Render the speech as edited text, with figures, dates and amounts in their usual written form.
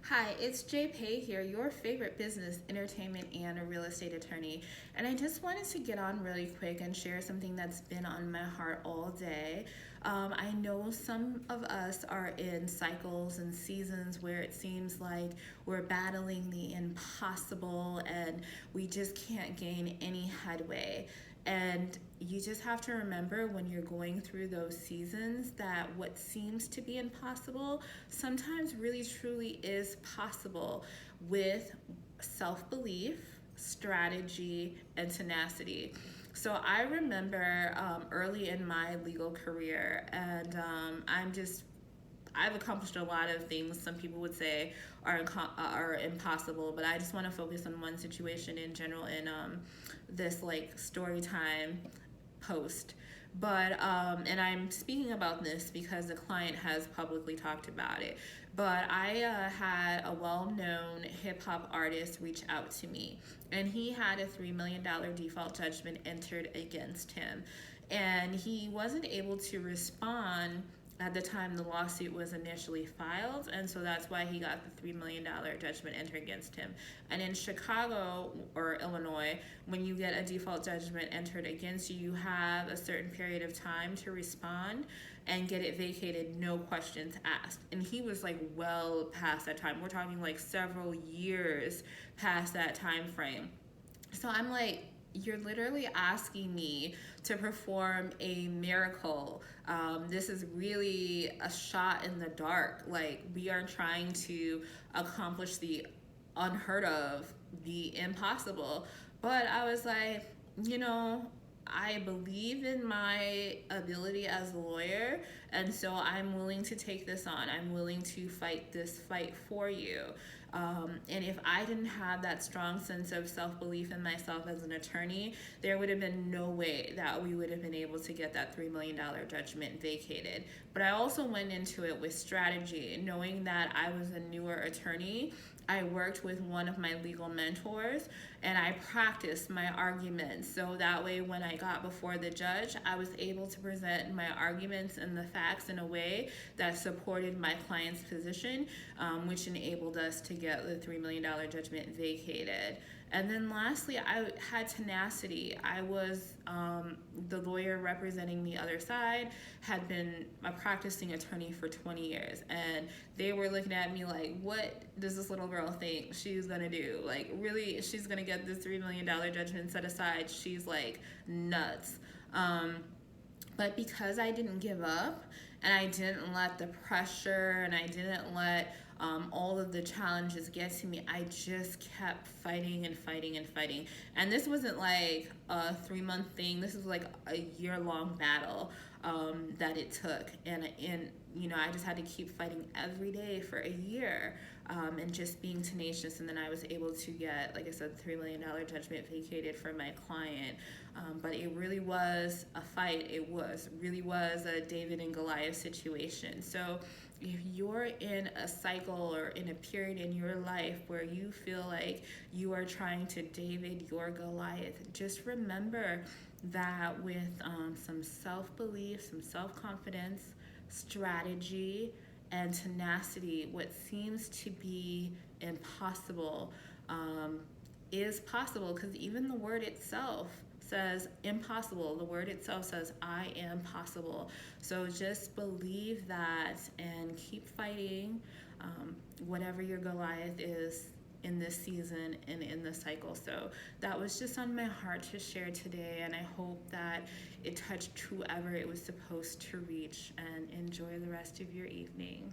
Hi, it's Jay Paye here, your favorite business, entertainment, and a real estate attorney. And I just wanted to get on really quick and share something that's been on my heart all day. I know some of us are in cycles and seasons where it seems like we're battling the impossible and we just can't gain any headway. And you just have to remember when you're going through those seasons that what seems to be impossible sometimes really truly is possible with self belief, strategy, and tenacity. So I remember early in my legal career, and I've accomplished a lot of things some people would say are impossible, but I just want to focus on one situation in general in this like story time post. But and I'm speaking about this because the client has publicly talked about it. But I had a well-known hip hop artist reach out to me, and he had a $3 million default judgment entered against him, and he wasn't able to respond at the time the lawsuit was initially filed, and so that's why he got the $3 million judgment entered against him. And in Chicago or Illinois, when you get a default judgment entered against you, you have a certain period of time to respond and get it vacated, no questions asked. And he was like well past that time. We're talking like several years past that time frame. So I'm like, you're literally asking me to perform a miracle. This is really a shot in the dark. Like, we are trying to accomplish the unheard of, the impossible. But I was like, you know, I believe in my ability as a lawyer, and so I'm willing to take this on. I'm willing to fight this fight for you. And if I didn't have that strong sense of self-belief in myself as an attorney, there would have been no way that we would have been able to get that $3 million judgment vacated. But I also went into it with strategy, knowing that I was a newer attorney. I worked with one of my legal mentors and I practiced my arguments. So that way, when I got before the judge, I was able to present my arguments and the facts in a way that supported my client's position, which enabled us to get the $3 million judgment vacated. And then lastly, I had tenacity. I was the lawyer representing the other side, had been a practicing attorney for 20 years. And they were looking at me like, what does this little girl think she's gonna do? Like, really, she's gonna get this $3 million judgment set aside? She's like nuts. But because I didn't give up and I didn't let the pressure and I didn't let all of the challenges get to me, I just kept fighting and fighting and fighting. And this wasn't like a 3-month thing. This was like a year-long battle that it took. And you know, I just had to keep fighting every day for a year and just being tenacious. And then I was able to get, like I said, the $3 million judgment vacated for my client. But it really was a fight. It really was a David and Goliath situation. So if you're in a cycle or in a period in your life where you feel like you are trying to David your Goliath, just remember that with some self-belief, some self-confidence, strategy, and tenacity, what seems to be impossible is possible, because even the word itself says impossible. The word itself says I am possible. So just believe that and keep fighting whatever your Goliath is in this season and in the cycle. So that was just on my heart to share today, and I hope that it touched whoever it was supposed to reach. And enjoy the rest of your evening.